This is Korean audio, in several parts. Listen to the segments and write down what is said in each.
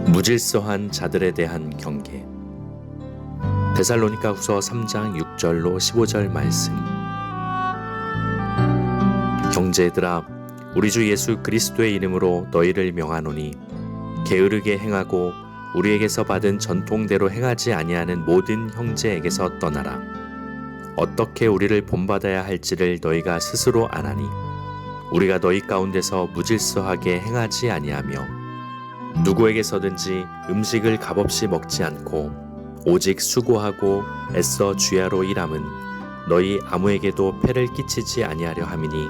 무질서한 자들에 대한 경계. 데살로니가후서 3장 6절로 15절 말씀. 형제들아, 우리 주 예수 그리스도의 이름으로 너희를 명하노니 게으르게 행하고 우리에게서 받은 전통대로 행하지 아니하는 모든 형제에게서 떠나라. 어떻게 우리를 본받아야 할지를 너희가 스스로 아나니 우리가 너희 가운데서 무질서하게 행하지 아니하며 누구에게서든지 음식을 값없이 먹지 않고 오직 수고하고 애써 주야로 일함은 너희 아무에게도 폐를 끼치지 아니하려 함이니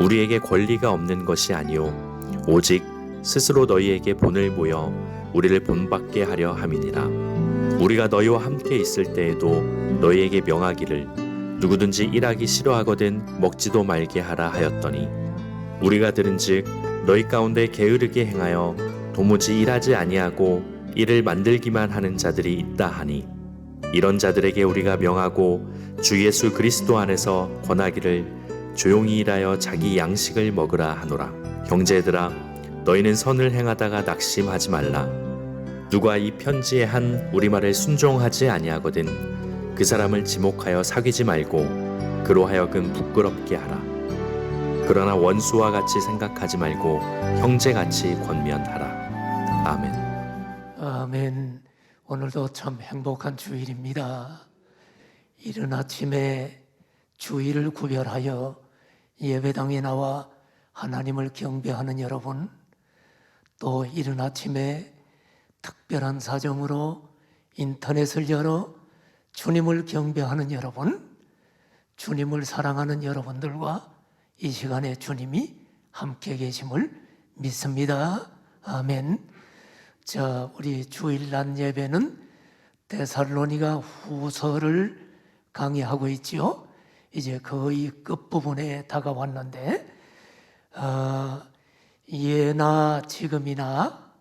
우리에게 권리가 없는 것이 아니요 오직 스스로 너희에게 본을 모여 우리를 본받게 하려 함이니라. 우리가 너희와 함께 있을 때에도 너희에게 명하기를 누구든지 일하기 싫어하거든 먹지도 말게 하라 하였더니 우리가 들은즉 너희 가운데 게으르게 행하여 도무지 일하지 아니하고 일을 만들기만 하는 자들이 있다 하니 이런 자들에게 우리가 명하고 주 예수 그리스도 안에서 권하기를 조용히 일하여 자기 양식을 먹으라 하노라. 형제들아, 너희는 선을 행하다가 낙심하지 말라. 누가 이 편지에 한 우리말을 순종하지 아니하거든 그 사람을 지목하여 사귀지 말고 그로 하여금 부끄럽게 하라. 그러나 원수와 같이 생각하지 말고 형제같이 권면하라. 아멘. 아멘. 오늘도 참 행복한 주일입니다. 이른 아침에 주일을 구별하여 예배당에 나와 하나님을 경배하는 여러분, 또 이른 아침에 특별한 사정으로 인터넷을 열어 주님을 경배하는 여러분, 주님을 사랑하는 여러분들과 이 시간에 주님이 함께 계심을 믿습니다. 아멘. 자, 우리 주일날 예배는 데살로니가 후서를 강의하고 있지요. 이제 거의 끝부분에 다가왔는데 예나 지금이나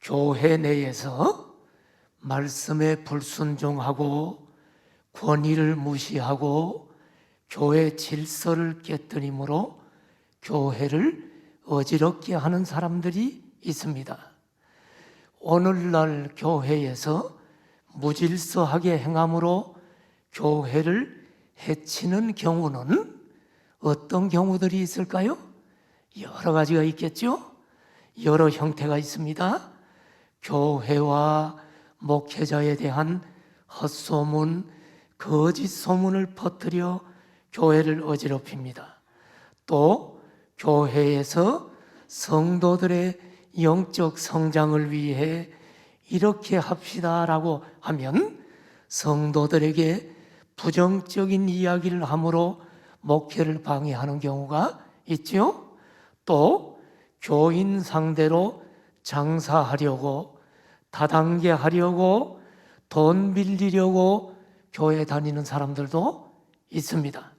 교회 내에서 말씀에 불순종하고 권위를 무시하고 교회 질서를 깨뜨림으로 교회를 어지럽게 하는 사람들이 있습니다. 오늘날 교회에서 무질서하게 행함으로 교회를 해치는 경우는 어떤 경우들이 있을까요? 여러 가지가 있겠죠? 여러 형태가 있습니다. 교회와 목회자에 대한 헛소문, 거짓 소문을 퍼뜨려 교회를 어지럽힙니다. 또 교회에서 성도들의 영적 성장을 위해 이렇게 합시다라고 하면 성도들에게 부정적인 이야기를 함으로 목회를 방해하는 경우가 있죠. 또 교인 상대로 장사하려고, 다단계 하려고, 돈 빌리려고 교회 다니는 사람들도 있습니다.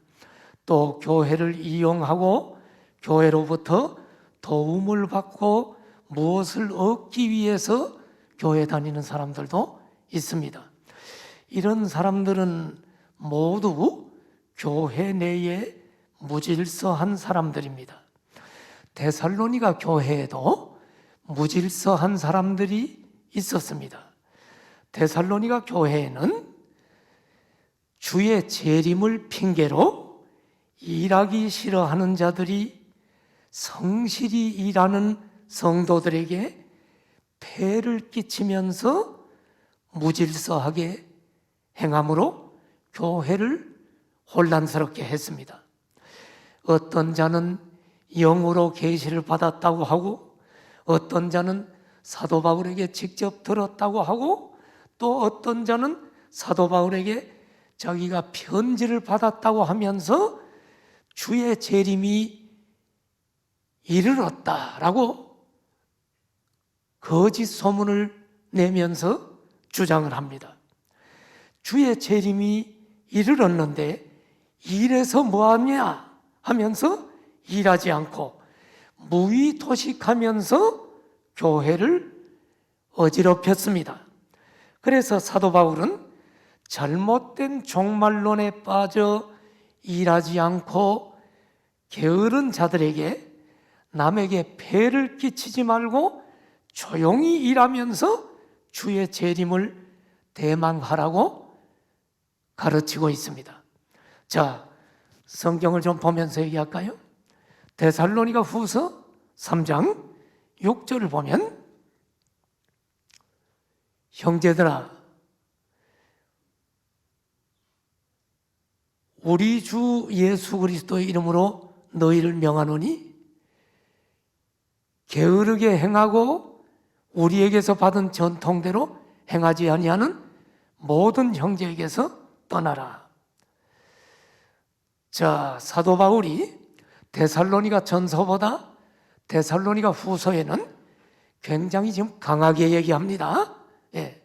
또 교회를 이용하고 교회로부터 도움을 받고 무엇을 얻기 위해서 교회 다니는 사람들도 있습니다. 이런 사람들은 모두 교회 내에 무질서한 사람들입니다. 데살로니가 교회에도 무질서한 사람들이 있었습니다. 데살로니가 교회에는 주의 재림을 핑계로 일하기 싫어하는 자들이 성실히 일하는 성도들에게 폐를 끼치면서 무질서하게 행함으로 교회를 혼란스럽게 했습니다. 어떤 자는 영으로 계시를 받았다고 하고 어떤 자는 사도 바울에게 직접 들었다고 하고 또 어떤 자는 사도 바울에게 자기가 편지를 받았다고 하면서 주의 재림이 이르렀다라고 거짓 소문을 내면서 주장을 합니다. 주의 재림이 이르렀는데 이래서 뭐하냐 하면서 일하지 않고 무의토식하면서 교회를 어지럽혔습니다. 그래서 사도 바울은 잘못된 종말론에 빠져 일하지 않고 게으른 자들에게 남에게 폐를 끼치지 말고 조용히 일하면서 주의 재림을 대망하라고 가르치고 있습니다. 자, 성경을 좀 보면서 얘기할까요? 데살로니가 후서 3장 6절을 보면, 형제들아, 우리 주 예수 그리스도의 이름으로 너희를 명하노니 게으르게 행하고 우리에게서 받은 전통대로 행하지 아니하는 모든 형제에게서 떠나라. 자, 사도 바울이 데살로니가 전서보다 데살로니가 후서에는 굉장히 지금 강하게 얘기합니다. 예,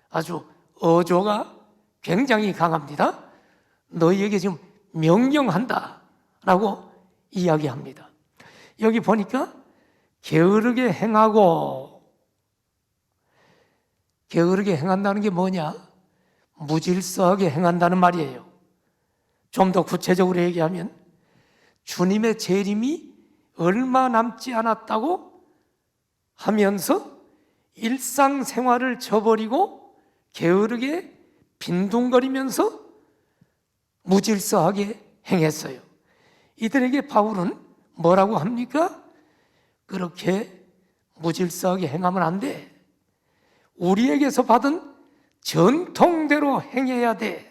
아주 어조가 굉장히 강합니다. 너희에게 지금 명령한다 라고 이야기합니다. 여기 보니까 게으르게 행하고, 게으르게 행한다는 게 뭐냐? 무질서하게 행한다는 말이에요. 좀 더 구체적으로 얘기하면 주님의 재림이 얼마 남지 않았다고 하면서 일상생활을 저버리고 게으르게 빈둥거리면서 무질서하게 행했어요. 이들에게 바울은 뭐라고 합니까? 그렇게 무질서하게 행하면 안 돼. 우리에게서 받은 전통대로 행해야 돼.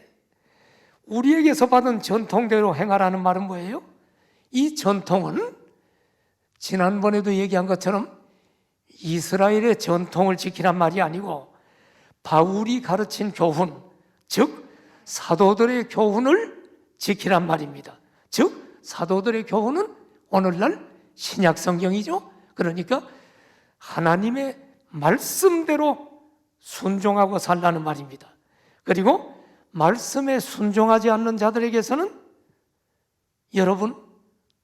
우리에게서 받은 전통대로 행하라는 말은 뭐예요? 이 전통은 지난번에도 얘기한 것처럼 이스라엘의 전통을 지키란 말이 아니고 바울이 가르친 교훈, 즉 사도들의 교훈을 지키란 말입니다. 즉 사도들의 교훈은 오늘날 신약 성경이죠. 그러니까 하나님의 말씀대로 순종하고 살라는 말입니다. 그리고 말씀에 순종하지 않는 자들에게서는 여러분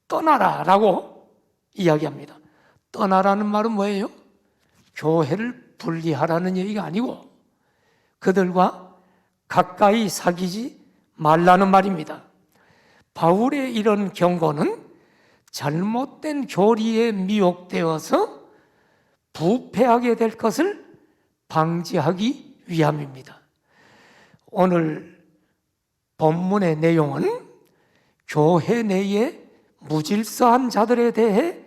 떠나라 라고 이야기합니다. 떠나라는 말은 뭐예요? 교회를 분리하라는 얘기가 아니고 그들과 가까이 사귀지 말라는 말입니다. 바울의 이런 경고는 잘못된 교리에 미혹되어서 부패하게 될 것을 방지하기 위함입니다. 오늘 본문의 내용은 교회 내에 무질서한 자들에 대해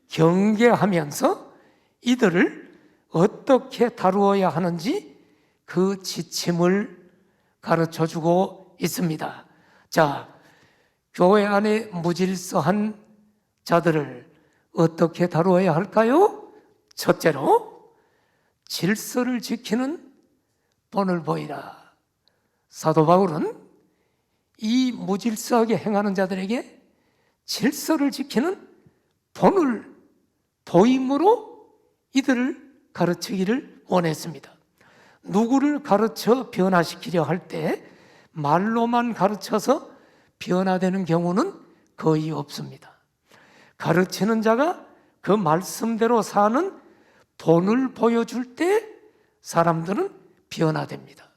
경계하면서 이들을 어떻게 다루어야 하는지 그 지침을 가르쳐주고 있습니다. 자, 교회 안에 무질서한 자들을 어떻게 다루어야 할까요? 첫째로 질서를 지키는 본을 보이라. 사도 바울은 이 무질서하게 행하는 자들에게 질서를 지키는 본을 보임으로 이들을 가르치기를 원했습니다. 누구를 가르쳐 변화시키려 할 때 말로만 가르쳐서 변화되는 경우는 거의 없습니다. 가르치는 자가 그 말씀대로 사는 본을 보여줄 때 사람들은 변화됩니다.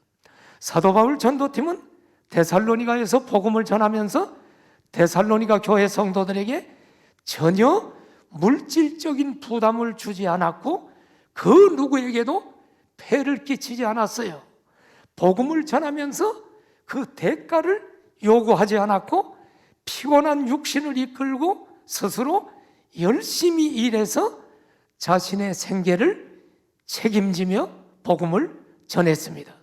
사도 바울 전도팀은 데살로니가에서 복음을 전하면서 데살로니가 교회 성도들에게 전혀 물질적인 부담을 주지 않았고 그 누구에게도 폐를 끼치지 않았어요. 복음을 전하면서 그 대가를 요구하지 않았고 피곤한 육신을 이끌고 스스로 열심히 일해서 자신의 생계를 책임지며 복음을 전했습니다.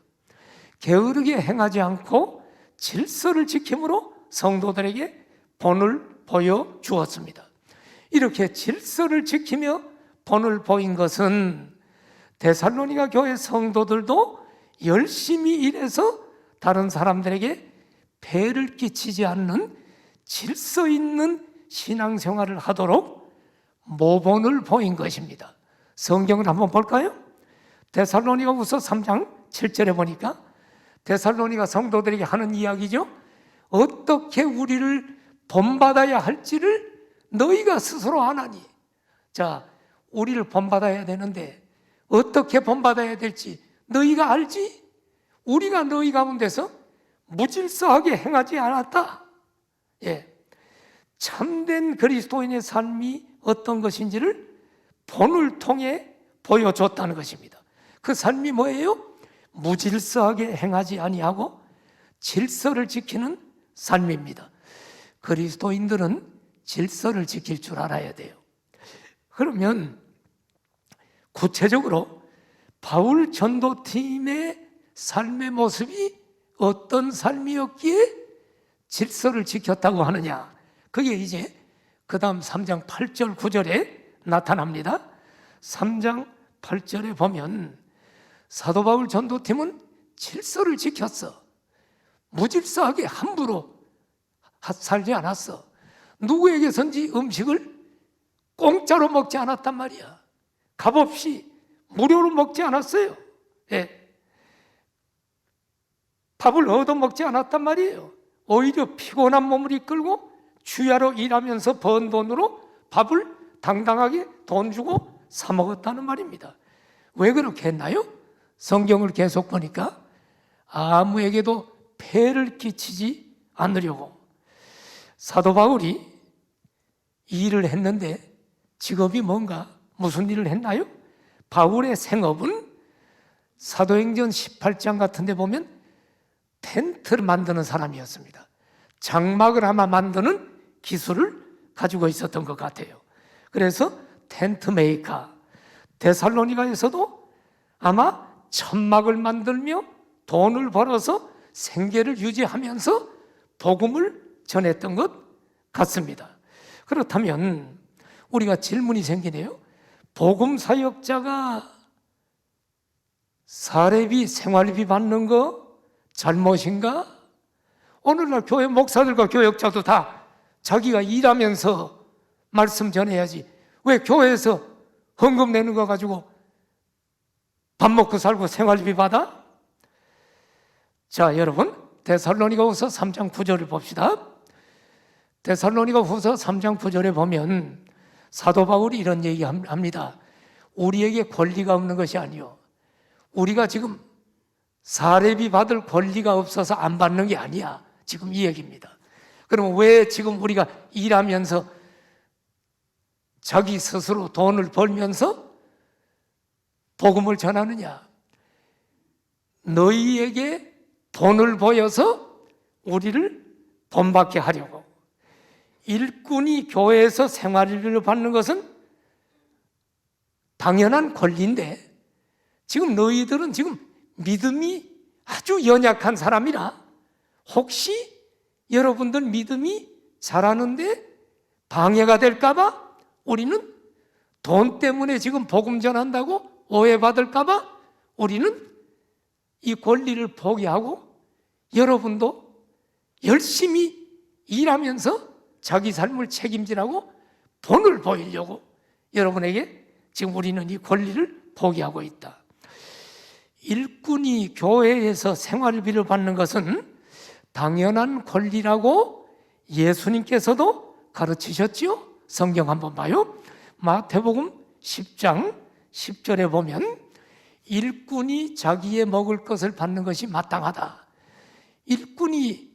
게으르게 행하지 않고 질서를 지킴으로 성도들에게 본을 보여주었습니다. 이렇게 질서를 지키며 본을 보인 것은 데살로니가 교회 성도들도 열심히 일해서 다른 사람들에게 폐를 끼치지 않는 질서 있는 신앙생활을 하도록 모본을 보인 것입니다. 성경을 한번 볼까요? 데살로니가 후서 3장 7절에 보니까 데살로니가 성도들에게 하는 이야기죠. 어떻게 우리를 본받아야 할지를 너희가 스스로 아나니. 자, 우리를 본받아야 되는데 어떻게 본받아야 될지 너희가 알지? 우리가 너희 가운데서 무질서하게 행하지 않았다. 예, 참된 그리스도인의 삶이 어떤 것인지를 본을 통해 보여줬다는 것입니다. 그 삶이 뭐예요? 무질서하게 행하지 아니하고 질서를 지키는 삶입니다. 그리스도인들은 질서를 지킬 줄 알아야 돼요. 그러면 구체적으로 바울 전도팀의 삶의 모습이 어떤 삶이었기에 질서를 지켰다고 하느냐? 그게 이제 그 다음 3장 8절 9절에 나타납니다. 3장 8절에 보면 사도 바울 전도팀은 질서를 지켰어. 무질서하게 함부로 살지 않았어. 누구에게선지 음식을 공짜로 먹지 않았단 말이야. 값없이 무료로 먹지 않았어요. 예. 밥을 얻어 먹지 않았단 말이에요. 오히려 피곤한 몸을 이끌고 주야로 일하면서 번 돈으로 밥을 당당하게 돈 주고 사 먹었다는 말입니다. 왜 그렇게 했나요? 성경을 계속 보니까 아무에게도 폐를 끼치지 않으려고. 사도 바울이 일을 했는데 직업이 뭔가 무슨 일을 했나요? 바울의 생업은 사도행전 18장 같은 데 보면 텐트를 만드는 사람이었습니다. 장막을 아마 만드는 기술을 가지고 있었던 것 같아요. 그래서 텐트 메이커, 데살로니가에서도 아마 천막을 만들며 돈을 벌어서 생계를 유지하면서 복음을 전했던 것 같습니다. 그렇다면 우리가 질문이 생기네요. 복음 사역자가 사례비, 생활비 받는 거 잘못인가? 오늘날 교회 목사들과 교역자도 다 자기가 일하면서 말씀 전해야지. 왜 교회에서 헌금 내는 거 가지고 밥 먹고 살고 생활비 받아? 자, 여러분, 데살로니가후서 3장 9절을 봅시다. 데살로니가후서 3장 9절에 보면 사도 바울이 이런 얘기합니다. 우리에게 권리가 없는 것이 아니요, 우리가 지금 사례비 받을 권리가 없어서 안 받는 게 아니야. 지금 이 얘기입니다. 그럼 왜 지금 우리가 일하면서 자기 스스로 돈을 벌면서 복음을 전하느냐? 너희에게 돈을 보여서 우리를 본받게 하려고. 일꾼이 교회에서 생활비를 받는 것은 당연한 권리인데 지금 너희들은 지금 믿음이 아주 연약한 사람이라 혹시 여러분들 믿음이 자라는데 방해가 될까 봐 우리는 돈 때문에 지금 복음 전한다고 오해받을까 봐 우리는 이 권리를 포기하고 여러분도 열심히 일하면서 자기 삶을 책임지라고 돈을 보이려고 여러분에게 지금 우리는 이 권리를 포기하고 있다. 일꾼이 교회에서 생활비를 받는 것은 당연한 권리라고 예수님께서도 가르치셨지요. 성경 한번 봐요. 마태복음 10장 10절에 보면 일꾼이 자기의 먹을 것을 받는 것이 마땅하다. 일꾼이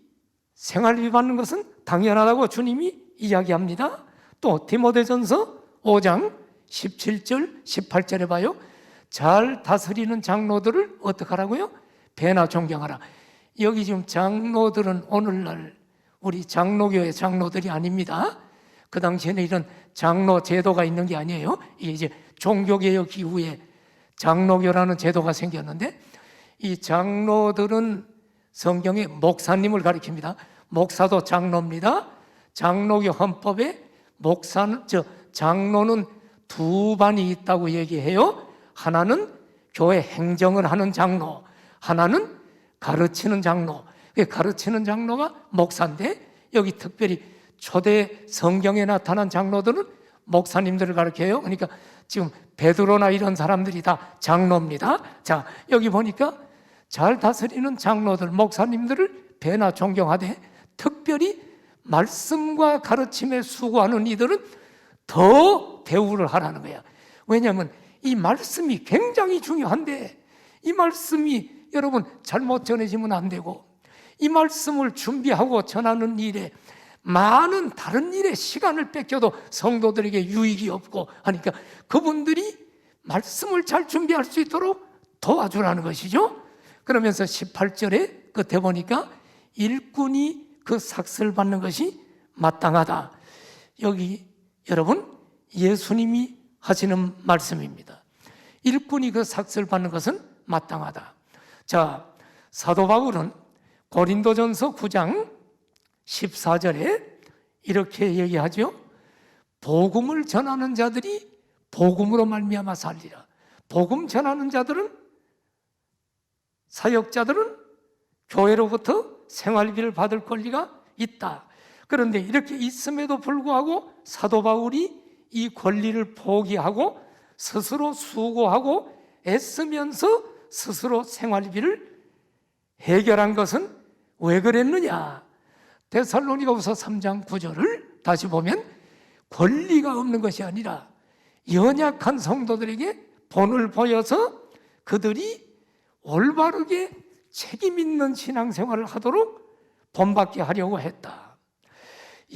생활비 받는 것은 당연하다고 주님이 이야기합니다. 또 디모데전서 5장 17절 18절에 봐요. 잘 다스리는 장로들을 어떻게 하라고요? 배나 존경하라. 여기 지금 장로들은 오늘날 우리 장로교회 장로들이 아닙니다. 그 당시에는 이런 장로 제도가 있는 게 아니에요. 이게 이제 종교개혁 이후에 장로교라는 제도가 생겼는데 이 장로들은 성경에 목사님을 가리킵니다. 목사도 장로입니다. 장로교 헌법에 장로는 두 반이 있다고 얘기해요. 하나는 교회 행정을 하는 장로, 하나는 가르치는 장로. 가르치는 장로가 목사인데 여기 특별히 초대 성경에 나타난 장로들은 목사님들을 가르쳐요. 그러니까 지금 베드로나 이런 사람들이 다 장로입니다. 자, 여기 보니까 잘 다스리는 장로들, 목사님들을 배나 존경하되 특별히 말씀과 가르침에 수고하는 이들은 더 대우를 하라는 거야. 왜냐하면 이 말씀이 굉장히 중요한데 이 말씀이 여러분 잘못 전해지면 안 되고 이 말씀을 준비하고 전하는 일에 많은 다른 일에 시간을 뺏겨도 성도들에게 유익이 없고 하니까 그분들이 말씀을 잘 준비할 수 있도록 도와주라는 것이죠. 그러면서 18절에 끝에 보니까 일꾼이 그 삭슬 받는 것이 마땅하다. 여기 여러분 예수님이 하시는 말씀입니다. 일꾼이 그 삭슬 받는 것은 마땅하다. 자, 사도 바울은 고린도전서 9장 14절에 이렇게 얘기하죠. 복음을 전하는 자들이 복음으로 말미암아 살리라. 복음 전하는 자들은, 사역자들은 교회로부터 생활비를 받을 권리가 있다. 그런데 이렇게 있음에도 불구하고 사도 바울이 이 권리를 포기하고 스스로 수고하고 애쓰면서 스스로 생활비를 해결한 것은 왜 그랬느냐? 데살로니가후서 3장 9절을 다시 보면 권리가 없는 것이 아니라 연약한 성도들에게 본을 보여서 그들이 올바르게 책임 있는 신앙생활을 하도록 본받게 하려고 했다.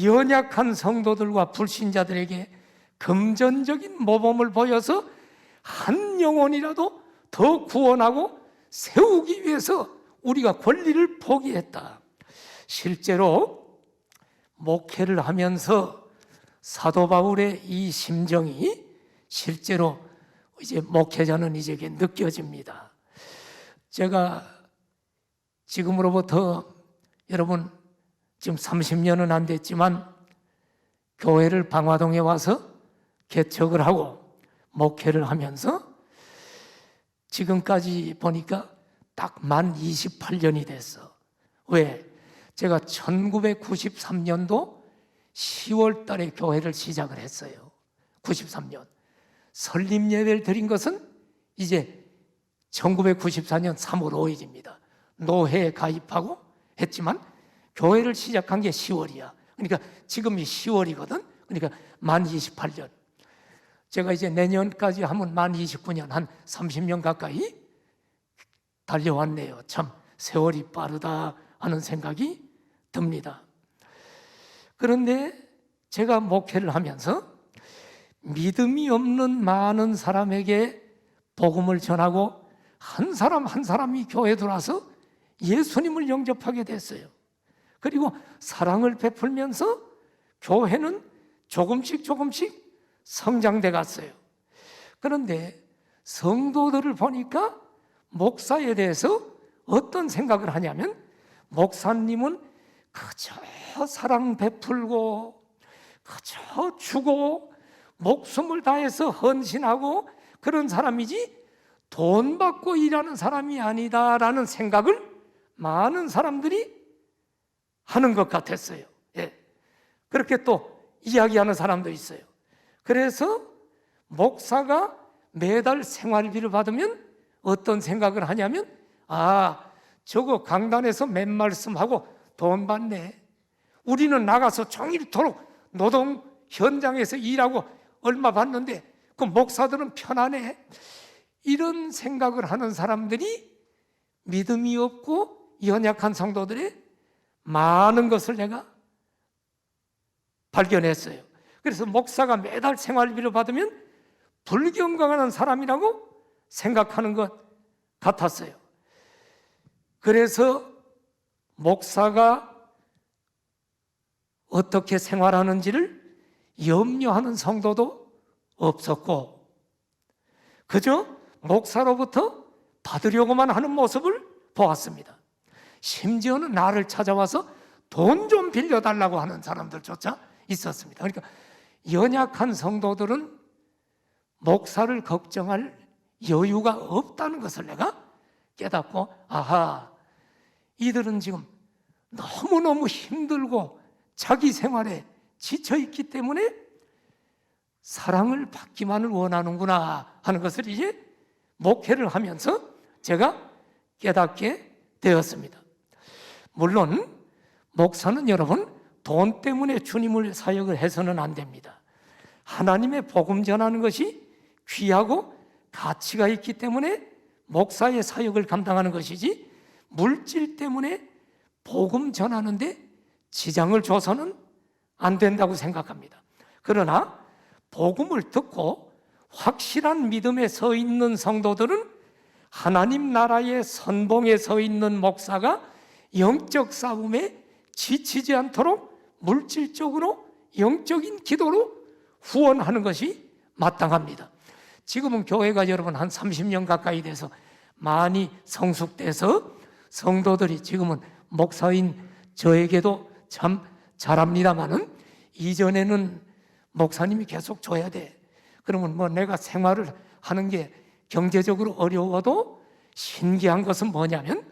연약한 성도들과 불신자들에게 금전적인 모범을 보여서 한 영혼이라도 더 구원하고 세우기 위해서 우리가 권리를 포기했다. 실제로 목회를 하면서 사도 바울의 이 심정이 실제로 이제 목회자는 이제게 느껴집니다. 제가 지금으로부터 여러분 지금 30년은 안 됐지만 교회를 방화동에 와서 개척을 하고 목회를 하면서 지금까지 보니까 딱 만 28년이 됐어. 왜? 제가 1993년도 10월 달에 교회를 시작을 했어요. 93년. 설립 예배를 드린 것은 이제 1994년 3월 5일입니다. 노회에 가입하고 했지만 교회를 시작한 게 10월이야. 그러니까 지금이 10월이거든. 그러니까 만 28년. 제가 이제 내년까지 하면 만 29년, 한 30년 가까이 달려왔네요. 참 세월이 빠르다 하는 생각이 듭니다. 그런데 제가 목회를 하면서 믿음이 없는 많은 사람에게 복음을 전하고 한 사람 한 사람이 교회에 들어와서 예수님을 영접하게 됐어요. 그리고 사랑을 베풀면서 교회는 조금씩 성장돼 갔어요. 그런데 성도들을 보니까 목사에 대해서 어떤 생각을 하냐면 목사님은 그저 사랑 베풀고 그저 주고 목숨을 다해서 헌신하고 그런 사람이지 돈 받고 일하는 사람이 아니다라는 생각을 많은 사람들이 하는 것 같았어요. 예. 그렇게 또 이야기하는 사람도 있어요. 그래서 목사가 매달 생활비를 받으면 어떤 생각을 하냐면 저거 강단에서 맨 말씀하고 돈 받네. 우리는 나가서 종일토록 노동 현장에서 일하고 얼마 받는데 그 목사들은 편하네. 이런 생각을 하는 사람들이 믿음이 없고 연약한 성도들의 많은 것을 내가 발견했어요. 그래서 목사가 매달 생활비를 받으면 불경건한 사람이라고 생각하는 것 같았어요. 그래서 목사가 어떻게 생활하는지를 염려하는 성도도 없었고 그저 목사로부터 받으려고만 하는 모습을 보았습니다. 심지어는 나를 찾아와서 돈 좀 빌려달라고 하는 사람들조차 있었습니다. 그러니까 연약한 성도들은 목사를 걱정할 여유가 없다는 것을 내가 깨닫고 이들은 지금 너무너무 힘들고 자기 생활에 지쳐있기 때문에 사랑을 받기만을 원하는구나 하는 것을 이제 목회를 하면서 제가 깨닫게 되었습니다. 물론 목사는 여러분 돈 때문에 주님을 사역을 해서는 안 됩니다. 하나님의 복음 전하는 것이 귀하고 가치가 있기 때문에 목사의 사역을 감당하는 것이지 물질 때문에 복음 전하는데 지장을 줘서는 안 된다고 생각합니다. 그러나 복음을 듣고 확실한 믿음에 서 있는 성도들은 하나님 나라의 선봉에 서 있는 목사가 영적 싸움에 지치지 않도록 물질적으로 영적인 기도로 후원하는 것이 마땅합니다. 지금은 교회가 여러분 한 30년 가까이 돼서 많이 성숙돼서 성도들이 지금은 목사인 저에게도 참 잘합니다마는 이전에는 목사님이 계속 줘야 돼. 그러면 뭐 내가 생활을 하는 게 경제적으로 어려워도 신기한 것은 뭐냐면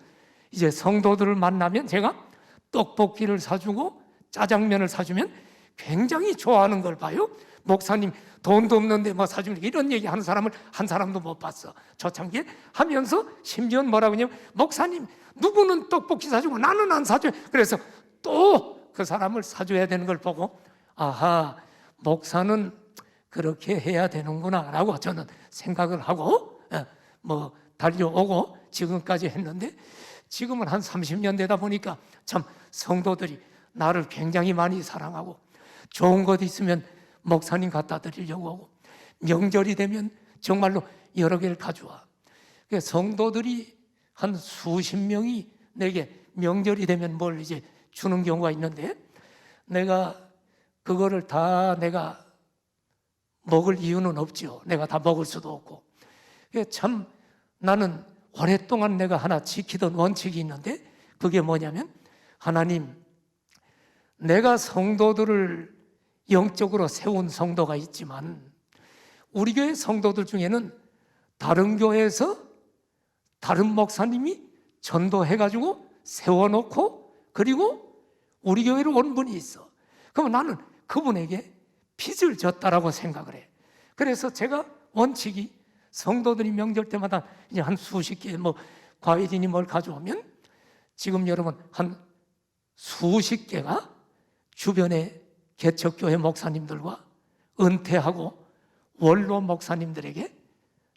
이제 성도들을 만나면 제가 떡볶이를 사주고 짜장면을 사주면 굉장히 좋아하는 걸 봐요. 목사님 돈도 없는데 뭐 사주는 이런 얘기 하는 사람을 한 사람도 못 봤어. 초창기에 하면서 심지어 뭐라고 하냐면 목사님 누구는 떡볶이 사주고 나는 안 사줘요. 그래서 또 그 사람을 사줘야 되는 걸 보고 아하, 목사는 그렇게 해야 되는구나 라고 저는 생각을 하고 뭐 달려오고 지금까지 했는데, 지금은 한 30년 되다 보니까 참 성도들이 나를 굉장히 많이 사랑하고 좋은 것 있으면 목사님 갖다 드리려고 하고 명절이 되면 정말로 여러 개를 가져와. 성도들이 한 수십 명이 내게 명절이 되면 뭘 이제 주는 경우가 있는데, 내가 그거를 다 내가 먹을 이유는 없죠. 내가 다 먹을 수도 없고. 참 나는 오랫동안 내가 하나 지키던 원칙이 있는데, 그게 뭐냐면 하나님, 내가 성도들을 영적으로 세운 성도가 있지만 우리 교회 성도들 중에는 다른 교회에서 다른 목사님이 전도해가지고 세워놓고 그리고 우리 교회로 온 분이 있어. 그럼 나는 그분에게 빚을 졌다라고 생각을 해. 그래서 제가 원칙이 성도들이 명절 때마다 이제 한 수십 개 뭐 과일이니 뭘 가져오면 지금 여러분 한 수십 개가 주변의 개척교회 목사님들과 은퇴하고 원로 목사님들에게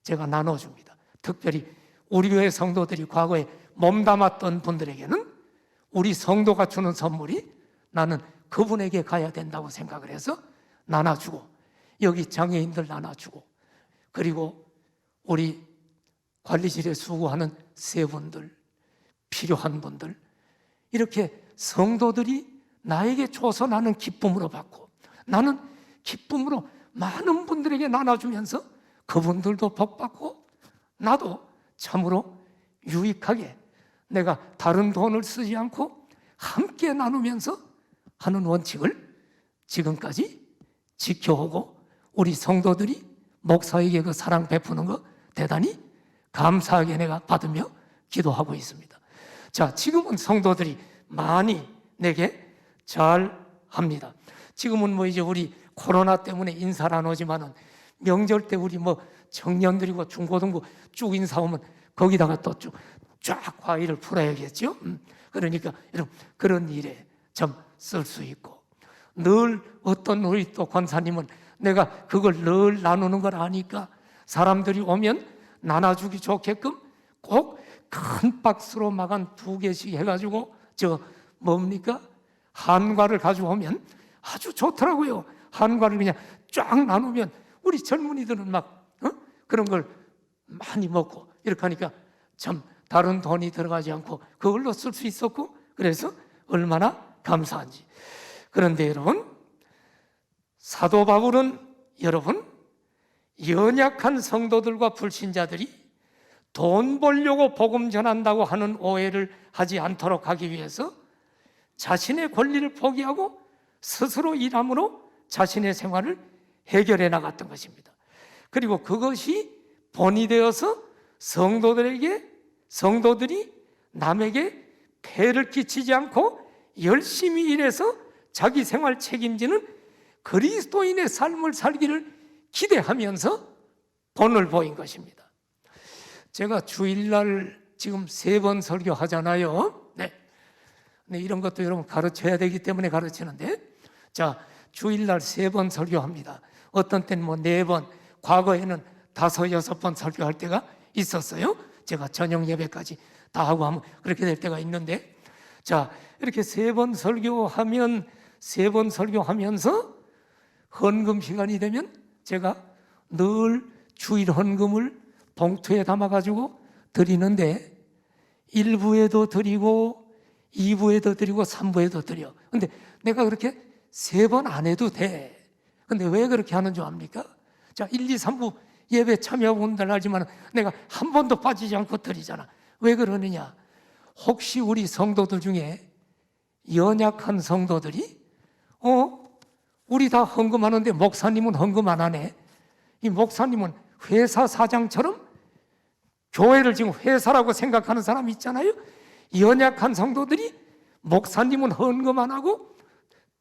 제가 나눠줍니다. 특별히 우리 교회 성도들이 과거에 몸담았던 분들에게는 우리 성도가 주는 선물이 나는 그분에게 가야 된다고 생각을 해서 나눠주고, 여기 장애인들 나눠주고, 그리고 우리 관리실에 수고하는 세 분들, 필요한 분들, 이렇게 성도들이 나에게 줘서 나는 기쁨으로 받고 나는 기쁨으로 많은 분들에게 나눠주면서 그분들도 복받고 나도 참으로 유익하게 내가 다른 돈을 쓰지 않고 함께 나누면서 하는 원칙을 지금까지 지켜오고, 우리 성도들이 목사에게 그 사랑 베푸는 거 대단히 감사하게 내가 받으며 기도하고 있습니다. 자, 지금은 성도들이 많이 내게 잘 합니다. 지금은 뭐 이제 우리 코로나 때문에 인사를 안 오지만은 명절 때 우리 뭐 청년들이고 중고등부 쭉 인사 오면 거기다가 또 쫙 과일을 풀어야겠죠. 그러니까 여러분 그런 일에 좀 쓸 수 있고, 늘 어떤 우리 또 권사님은 내가 그걸 늘 나누는 걸 아니까 사람들이 오면 나눠주기 좋게끔 꼭 큰 박스로 막 한 2개씩 해가지고 저 뭡니까? 한과를 가져오면 아주 좋더라고요. 한과를 그냥 쫙 나누면 우리 젊은이들은 막 그런 걸 많이 먹고 이렇게 하니까 참 다른 돈이 들어가지 않고 그걸로 쓸 수 있었고, 그래서 얼마나 감사한지. 그런데 여러분, 사도 바울은 여러분 연약한 성도들과 불신자들이 돈 벌려고 복음 전한다고 하는 오해를 하지 않도록 하기 위해서 자신의 권리를 포기하고 스스로 일함으로 자신의 생활을 해결해 나갔던 것입니다. 그리고 그것이 본이 되어서 성도들이 남에게 폐를 끼치지 않고 열심히 일해서 자기 생활 책임지는 그리스도인의 삶을 살기를 기대하면서 본을 보인 것입니다. 제가 주일날 지금 3번 설교하잖아요. 네. 이런 것도 여러분 가르쳐야 되기 때문에 가르치는데, 자, 주일날 3번 설교합니다. 어떤 때는 뭐 4번, 과거에는 5, 6번 설교할 때가 있었어요. 제가 저녁 예배까지 다 하고 하면 그렇게 될 때가 있는데, 자, 이렇게 3번 설교하면 3번 설교하면서 헌금 시간이 되면 제가 늘 주일 헌금을 봉투에 담아가지고 드리는데 1부에도 드리고 2부에도 드리고 3부에도 드려. 근데 내가 그렇게 3번 안 해도 돼. 근데 왜 그렇게 하는 줄 압니까? 자, 1, 2, 3부 예배 참여하고 분들 알지만 내가 한 번도 빠지지 않고 드리잖아. 왜 그러느냐? 혹시 우리 성도들 중에 연약한 성도들이 우리 다 헌금하는데 목사님은 헌금 안 하네. 이 목사님은 회사 사장처럼 교회를 지금 회사라고 생각하는 사람이 있잖아요. 연약한 성도들이 목사님은 헌금 안 하고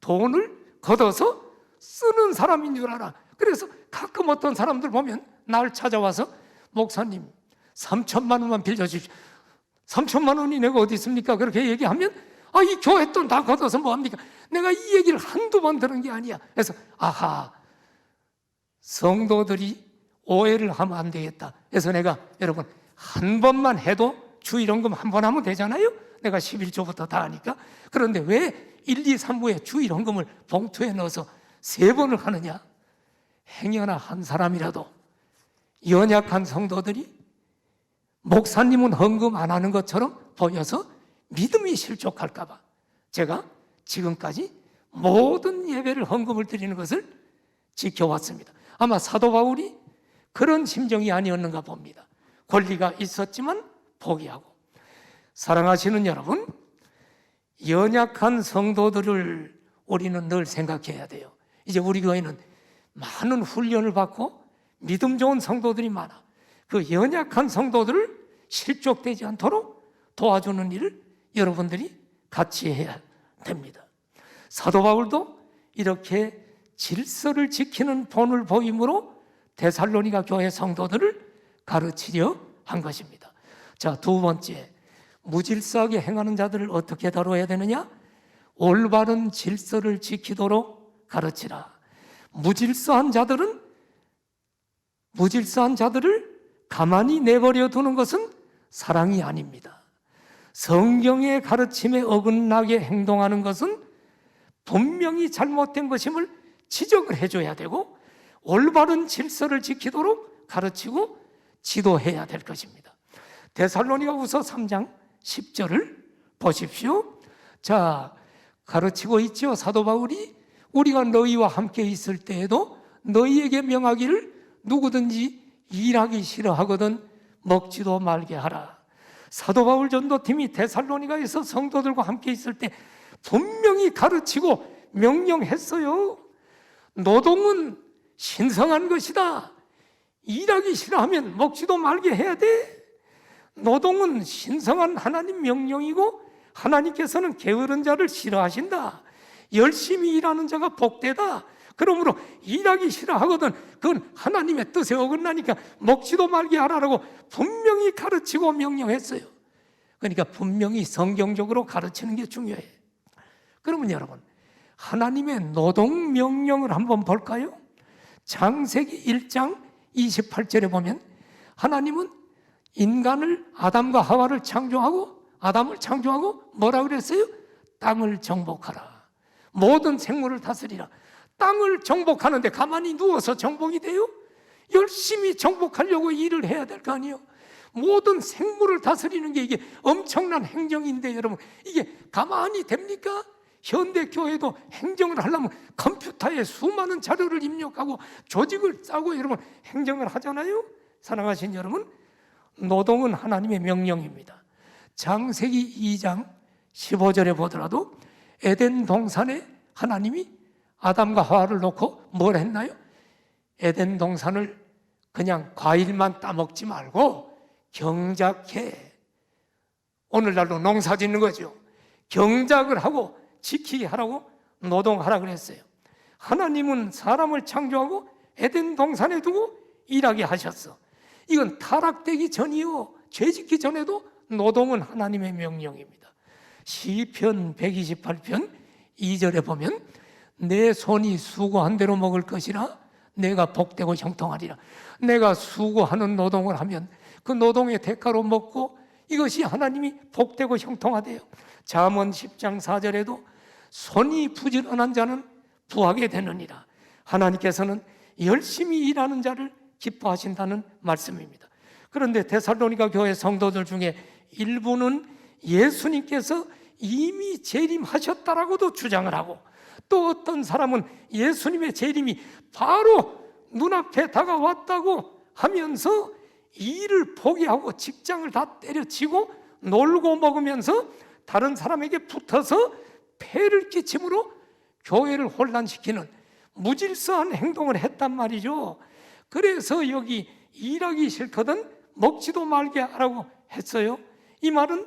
돈을 걷어서 쓰는 사람인 줄 알아. 그래서 가끔 어떤 사람들 보면 날 찾아와서 목사님 3천만 원만 빌려주십시오. 3천만 원이 내가 어디 있습니까? 그렇게 얘기하면 이 교회 돈 다 걷어서 뭐합니까? 내가 이 얘기를 한두 번 들은 게 아니야. 그래서 성도들이 오해를 하면 안 되겠다. 그래서 내가 여러분 한 번만 해도 주일헌금 한 번 하면 되잖아요. 내가 11조부터 다 하니까. 그런데 왜 1, 2, 3부에 주일헌금을 봉투에 넣어서 3번을 하느냐? 행여나 한 사람이라도 연약한 성도들이 목사님은 헌금 안 하는 것처럼 보여서 믿음이 실족할까 봐 제가 지금까지 모든 예배를 헌금을 드리는 것을 지켜왔습니다. 아마 사도 바울이 그런 심정이 아니었는가 봅니다. 권리가 있었지만 포기하고. 사랑하시는 여러분, 연약한 성도들을 우리는 늘 생각해야 돼요. 이제 우리 교회는 많은 훈련을 받고 믿음 좋은 성도들이 많아. 그 연약한 성도들을 실족되지 않도록 도와주는 일을 여러분들이 같이 해야 됩니다. 사도 바울도 이렇게 질서를 지키는 본을 보임으로 데살로니가 교회 성도들을 가르치려 한 것입니다. 자, 두 번째, 무질서하게 행하는 자들을 어떻게 다뤄야 되느냐? 올바른 질서를 지키도록 가르치라. 무질서한 자들을 가만히 내버려 두는 것은 사랑이 아닙니다. 성경의 가르침에 어긋나게 행동하는 것은 분명히 잘못된 것임을 지적을 해줘야 되고 올바른 질서를 지키도록 가르치고 지도해야 될 것입니다. 데살로니가후서 3장 10절을 보십시오. 자, 가르치고 있죠. 사도 바울이 우리가 너희와 함께 있을 때에도 너희에게 명하기를 누구든지 일하기 싫어하거든 먹지도 말게 하라. 사도 바울 전도팀이 데살로니가에서 성도들과 함께 있을 때 분명히 가르치고 명령했어요. 노동은 신성한 것이다. 일하기 싫어하면 먹지도 말게 해야 돼. 노동은 신성한 하나님 명령이고 하나님께서는 게으른 자를 싫어하신다. 열심히 일하는 자가 복되다. 그러므로 일하기 싫어하거든 그건 하나님의 뜻에 어긋나니까 먹지도 말게 하라고 분명히 가르치고 명령했어요. 그러니까 분명히 성경적으로 가르치는 게 중요해요. 그러면 여러분, 하나님의 노동 명령을 한번 볼까요? 창세기 1장 28절에 보면 하나님은 인간을 아담과 하와를 창조하고 아담을 창조하고 뭐라 그랬어요? 땅을 정복하라. 모든 생물을 다스리라. 땅을 정복하는데 가만히 누워서 정복이 돼요? 열심히 정복하려고 일을 해야 될 거 아니에요? 모든 생물을 다스리는 게 이게 엄청난 행정인데 여러분 이게 가만히 됩니까? 현대 교회도 행정을 하려면 컴퓨터에 수많은 자료를 입력하고 조직을 짜고 여러분 행정을 하잖아요. 사랑하신 여러분, 노동은 하나님의 명령입니다. 창세기 2장 15절에 보더라도 에덴 동산에 하나님이 아담과 하와를 놓고 뭘 했나요? 에덴 동산을 그냥 과일만 따먹지 말고 경작해. 오늘날로 농사 짓는 거죠. 경작을 하고 지키게 하라고 노동하라 그랬어요. 하나님은 사람을 창조하고 에덴 동산에 두고 일하게 하셨어. 이건 타락되기 전이요, 죄짓기 전에도 노동은 하나님의 명령입니다. 시편 128편 2절에 보면 내 손이 수고한 대로 먹을 것이라 내가 복되고 형통하리라. 내가 수고하는 노동을 하면 그 노동의 대가로 먹고 이것이 하나님이 복되고 형통하대요. 잠언 10장 4절에도 손이 부지런한 자는 부하게 되느니라. 하나님께서는 열심히 일하는 자를 기뻐하신다는 말씀입니다. 그런데 데살로니가 교회 성도들 중에 일부는 예수님께서 이미 재림하셨다라고도 주장을 하고, 또 어떤 사람은 예수님의 재림이 바로 눈앞에 다가왔다고 하면서 일을 포기하고 직장을 다 때려치고 놀고 먹으면서 다른 사람에게 붙어서 폐를 끼침으로 교회를 혼란시키는 무질서한 행동을 했단 말이죠. 그래서 여기 일하기 싫거든 먹지도 말게 하라고 했어요. 이 말은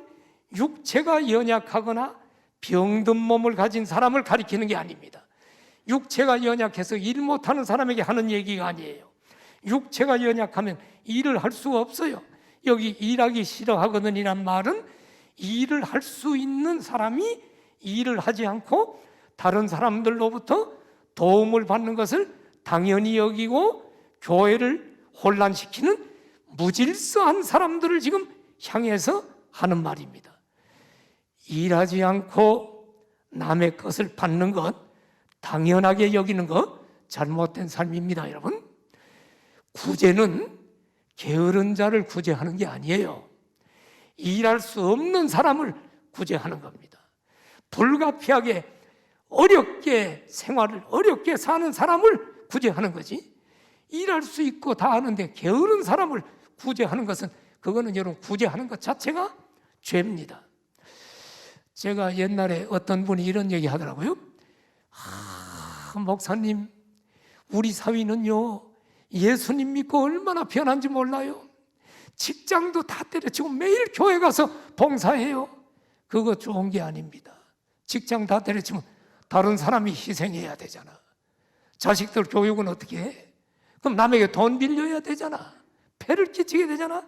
육체가 연약하거나 병든 몸을 가진 사람을 가리키는 게 아닙니다. 육체가 연약해서 일 못하는 사람에게 하는 얘기가 아니에요. 육체가 연약하면 일을 할 수가 없어요. 여기 일하기 싫어하거든 이란 말은 일을 할 수 있는 사람이 일을 하지 않고 다른 사람들로부터 도움을 받는 것을 당연히 여기고 교회를 혼란시키는 무질서한 사람들을 지금 향해서 하는 말입니다. 일하지 않고 남의 것을 받는 것, 당연하게 여기는 것, 잘못된 삶입니다, 여러분. 구제는 게으른 자를 구제하는 게 아니에요. 일할 수 없는 사람을 구제하는 겁니다. 불가피하게 어렵게 생활을 어렵게 사는 사람을 구제하는 거지, 일할 수 있고 다 하는데 게으른 사람을 구제하는 것은, 그거는 여러분 구제하는 것 자체가 죄입니다. 제가 옛날에 어떤 분이 이런 얘기 하더라고요. 목사님, 우리 사위는요 예수님 믿고 얼마나 변한지 몰라요. 직장도 다 때려치고 매일 교회 가서 봉사해요. 그거 좋은 게 아닙니다. 직장 다 때려치면 다른 사람이 희생해야 되잖아. 자식들 교육은 어떻게 해? 그럼 남에게 돈 빌려야 되잖아. 폐를 끼치게 되잖아.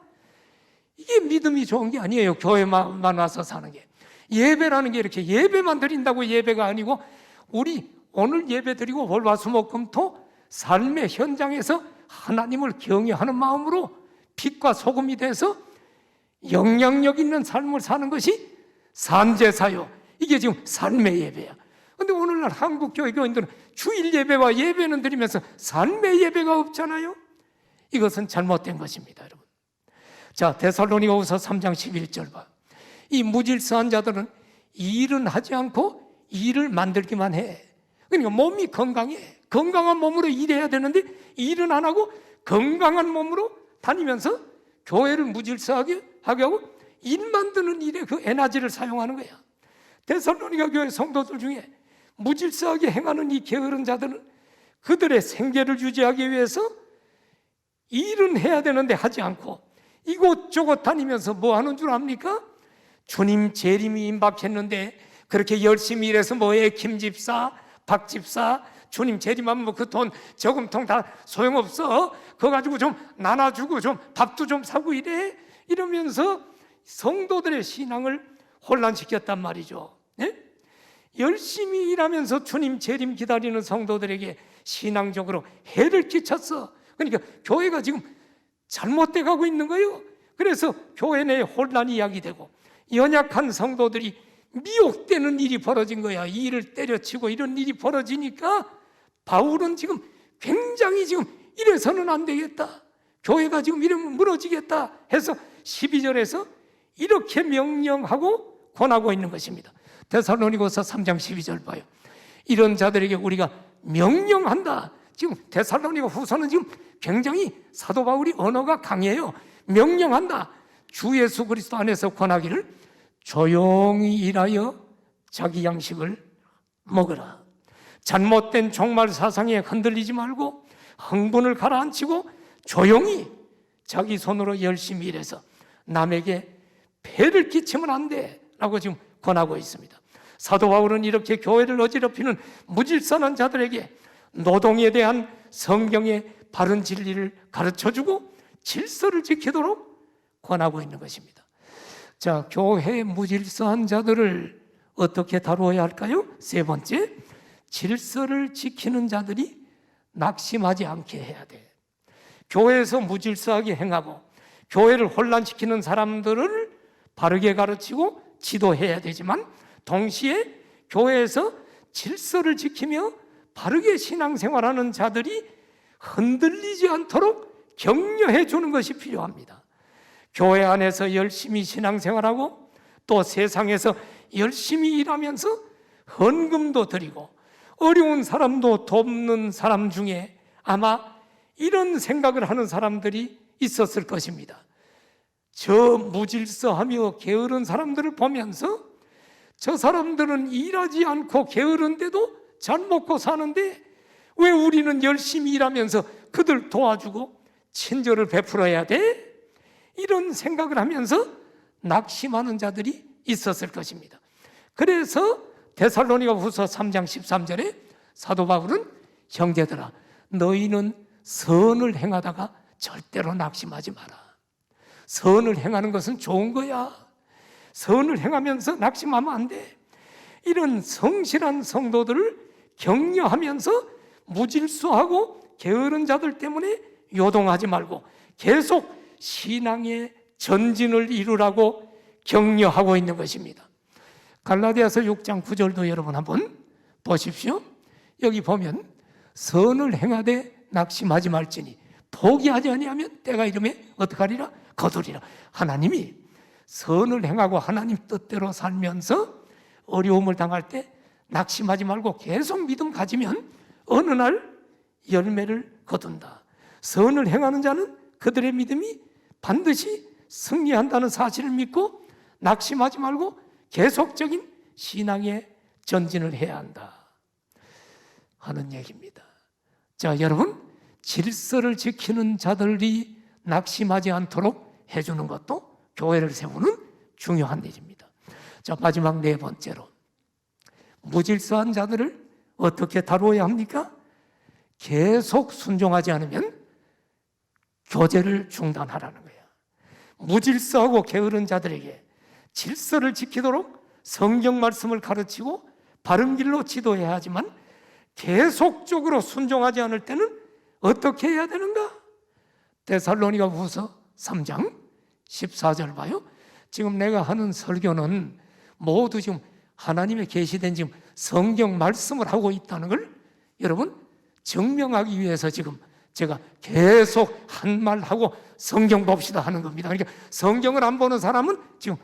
이게 믿음이 좋은 게 아니에요. 교회만 와서 사는 게. 예배라는 게 이렇게 예배만 드린다고 예배가 아니고, 우리 오늘 예배 드리고 월화수목금토 삶의 현장에서 하나님을 경외하는 마음으로 빛과 소금이 돼서 영향력 있는 삶을 사는 것이 산제사요. 이게 지금 삶의 예배야. 그런데 오늘날 한국 교회 교인들은 주일 예배와 예배는 드리면서 삶의 예배가 없잖아요. 이것은 잘못된 것입니다, 여러분. 자, 데살로니가후서 3장 11절 봐. 이 무질서한 자들은 일은 하지 않고 일을 만들기만 해. 그러니까 몸이 건강해. 건강한 몸으로 일해야 되는데 일은 안 하고 건강한 몸으로 다니면서 교회를 무질서하게 하게 하고 일 만드는 일에 그 에너지를 사용하는 거야. 데살로니가 교회 성도들 중에 무질서하게 행하는 이 게으른 자들은 그들의 생계를 유지하기 위해서 일은 해야 되는데 하지 않고 이곳저곳 다니면서 뭐 하는 줄 압니까? 주님 재림이 임박했는데 그렇게 열심히 일해서 뭐에 김집사, 박집사, 주님 재림하면 뭐 그 돈 저금통 다 소용없어. 그거 가지고 좀 나눠주고 좀 밥도 좀 사고 이러면서 성도들의 신앙을 혼란시켰단 말이죠. 네? 열심히 일하면서 주님 재림 기다리는 성도들에게 신앙적으로 해를 끼쳤어. 그러니까 교회가 지금 잘못돼 가고 있는 거예요. 그래서 교회 내에 혼란이 야기되고 연약한 성도들이 미혹되는 일이 벌어진 거야. 이 일을 때려치고 이런 일이 벌어지니까 바울은 지금 굉장히 지금 이래서는 안 되겠다. 교회가 지금 이러면 무너지겠다 해서 12절에서 이렇게 명령하고 권하고 있는 것입니다. 데살로니가서 3장 12절 봐요. 이런 자들에게 우리가 명령한다. 지금 데살로니가 후서는 지금 굉장히 사도 바울이 언어가 강해요. 명령한다. 주 예수 그리스도 안에서 권하기를 조용히 일하여 자기 양식을 먹으라. 잘못된 종말 사상에 흔들리지 말고 흥분을 가라앉히고 조용히 자기 손으로 열심히 일해서 남에게 폐를 끼치면 안 돼 라고 지금 권하고 있습니다. 사도 바울은 이렇게 교회를 어지럽히는 무질서한 자들에게 노동에 대한 성경의 바른 진리를 가르쳐주고 질서를 지키도록 권하고 있는 것입니다. 자, 교회 무질서한 자들을 어떻게 다루어야 할까요? 세 번째, 질서를 지키는 자들이 낙심하지 않게 해야 돼. 교회에서 무질서하게 행하고 교회를 혼란시키는 사람들을 바르게 가르치고 지도해야 되지만 동시에 교회에서 질서를 지키며 바르게 신앙생활하는 자들이 흔들리지 않도록 격려해 주는 것이 필요합니다. 교회 안에서 열심히 신앙생활하고 또 세상에서 열심히 일하면서 헌금도 드리고 어려운 사람도 돕는 사람 중에 아마 이런 생각을 하는 사람들이 있었을 것입니다. 저 무질서하며 게으른 사람들을 보면서 저 사람들은 일하지 않고 게으른데도 잘 먹고 사는데 왜 우리는 열심히 일하면서 그들 도와주고 친절을 베풀어야 돼? 이런 생각을 하면서 낙심하는 자들이 있었을 것입니다. 그래서 데살로니가후서 3장 13절에 사도 바울은 형제들아 너희는 선을 행하다가 절대로 낙심하지 마라. 선을 행하는 것은 좋은 거야. 선을 행하면서 낙심하면 안 돼. 이런 성실한 성도들을 격려하면서 무질서하고 게으른 자들 때문에 요동하지 말고 계속 신앙의 전진을 이루라고 격려하고 있는 것입니다. 갈라디아서 6장 9절도 여러분 한번 보십시오. 여기 보면 선을 행하되 낙심하지 말지니 포기하지 아니하면 때가 이르매 어떡하리라? 거두리라. 하나님이 선을 행하고 하나님 뜻대로 살면서 어려움을 당할 때 낙심하지 말고 계속 믿음 가지면 어느 날 열매를 거둔다. 선을 행하는 자는 그들의 믿음이 반드시 승리한다는 사실을 믿고 낙심하지 말고 계속적인 신앙의 전진을 해야 한다 하는 얘기입니다. 자, 여러분, 질서를 지키는 자들이 낙심하지 않도록 해주는 것도 교회를 세우는 중요한 일입니다. 자, 마지막 네 번째로 무질서한 자들을 어떻게 다루어야 합니까? 계속 순종하지 않으면 교제를 중단하라는 거예요. 무질서하고 게으른 자들에게 질서를 지키도록 성경 말씀을 가르치고 바른 길로 지도해야 하지만 계속적으로 순종하지 않을 때는 어떻게 해야 되는가? 데살로니가후서 3장 14절 봐요. 지금 내가 하는 설교는 모두 지금 하나님의 계시된 지금 성경 말씀을 하고 있다는 걸 여러분 증명하기 위해서 지금 제가 계속 한 말 하고 성경 봅시다 하는 겁니다. 그러니까 성경을 안 보는 사람은 지금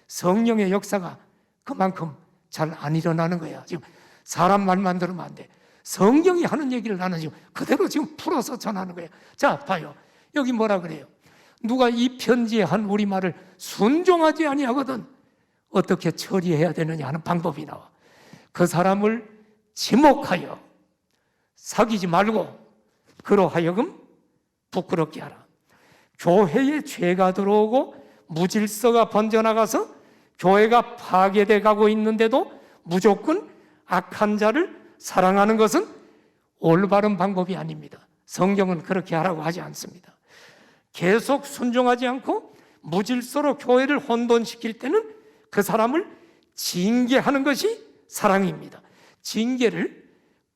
성령의 역사가 그만큼 잘 안 일어나는 거야. 지금 사람 말만 들으면 안 돼. 성경이 하는 얘기를 나는 지금 그대로 지금 풀어서 전하는 거예요. 자, 봐요. 여기 뭐라 그래요? 누가 이 편지에 한 우리말을 순종하지 아니하거든 어떻게 처리해야 되느냐 하는 방법이 나와. 그 사람을 지목하여 사귀지 말고 그로 하여금 부끄럽게 하라. 교회에 죄가 들어오고 무질서가 번져나가서 교회가 파괴돼 가고 있는데도 무조건 악한 자를 사랑하는 것은 올바른 방법이 아닙니다. 성경은 그렇게 하라고 하지 않습니다. 계속 순종하지 않고 무질서로 교회를 혼돈시킬 때는 그 사람을 징계하는 것이 사랑입니다. 징계를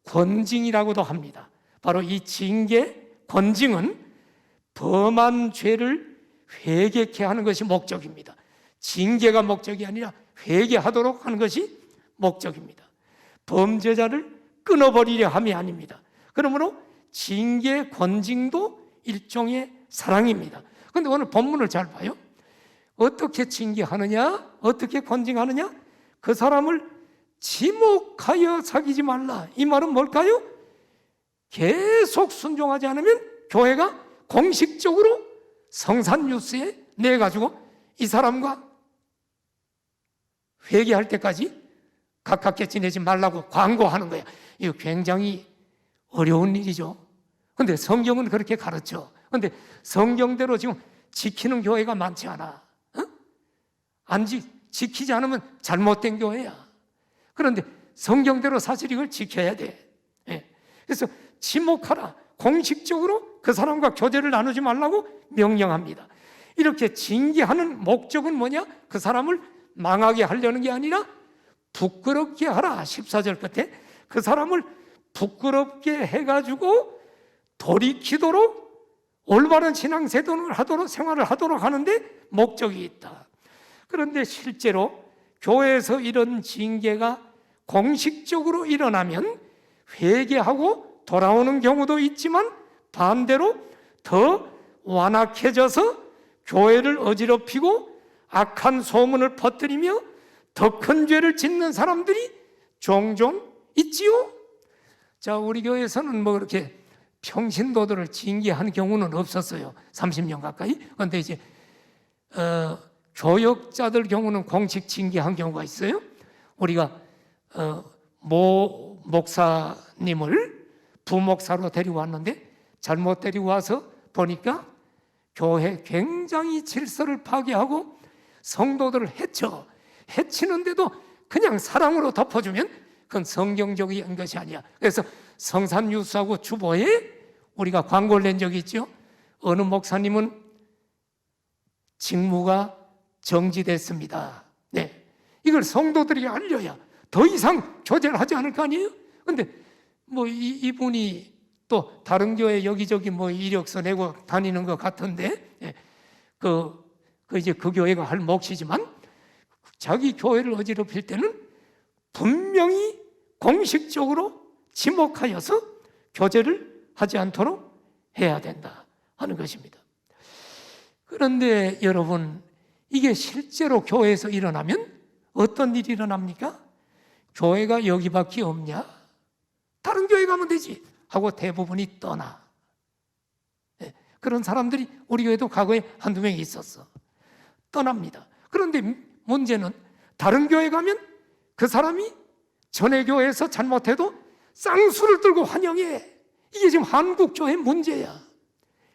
권징이라고도 합니다. 바로 이 징계, 권징은 범한 죄를 회개케 하는 것이 목적입니다. 징계가 목적이 아니라 회개하도록 하는 것이 목적입니다. 범죄자를 끊어버리려 함이 아닙니다. 그러므로 징계, 권징도 일종의 사랑입니다. 그런데 오늘 본문을 잘 봐요. 어떻게 징계하느냐? 어떻게 권징하느냐? 그 사람을 지목하여 사귀지 말라. 이 말은 뭘까요? 계속 순종하지 않으면 교회가 공식적으로 성산뉴스에 내가지고 이 사람과 회개할 때까지 가깝게 지내지 말라고 광고하는 거야. 이거 굉장히 어려운 일이죠. 그런데 성경은 그렇게 가르쳐. 그런데 성경대로 지금 지키는 교회가 많지 않아. 안 지키지 않으면 잘못된 교회야. 그런데 성경대로 사실 이걸 지켜야 돼. 그래서 지목하라. 공식적으로 그 사람과 교제를 나누지 말라고 명령합니다. 이렇게 징계하는 목적은 뭐냐? 그 사람을 망하게 하려는 게 아니라 부끄럽게 하라. 14절 끝에 그 사람을 부끄럽게 해가지고 돌이키도록 올바른 신앙생활을 하도록 생활을 하도록 하는데 목적이 있다. 그런데 실제로 교회에서 이런 징계가 공식적으로 일어나면 회개하고 돌아오는 경우도 있지만 반대로 더 완악해져서 교회를 어지럽히고 악한 소문을 퍼뜨리며 더 큰 죄를 짓는 사람들이 종종 있지요. 자, 우리 교회에서는 뭐 그렇게 평신도들을 징계한 경우는 없었어요. 30년 가까이. 그런데 이제 교역자들 경우는 공식 징계한 경우가 있어요. 우리가 모 목사님을 부목사로 데리고 왔는데 잘못 데리고 와서 보니까 교회 굉장히 질서를 파괴하고 성도들을 해치는데도 그냥 사랑으로 덮어주면 그건 성경적인 것이 아니야. 그래서 성산유수하고 주보에 우리가 광고를 낸 적이 있죠. 어느 목사님은 직무가 정지됐습니다. 네, 이걸 성도들이 알려야 더 이상 교제를 하지 않을 거 아니에요. 근데 뭐 이분이 또 다른 교회 여기저기 뭐 이력서 내고 다니는 것 같은데, 이제 그 교회가 할 몫이지만 자기 교회를 어지럽힐 때는 분명히 공식적으로 지목하여서 교제를 하지 않도록 해야 된다 하는 것입니다. 그런데 여러분, 이게 실제로 교회에서 일어나면 어떤 일이 일어납니까? 교회가 여기밖에 없냐? 다른 교회 가면 되지 하고 대부분이 떠나. 그런 사람들이 우리 교회도 과거에 한두 명이 있었어. 떠납니다. 그런데 문제는 다른 교회 가면 그 사람이 전에 교회에서 잘못해도 쌍수를 들고 환영해. 이게 지금 한국교회 문제야.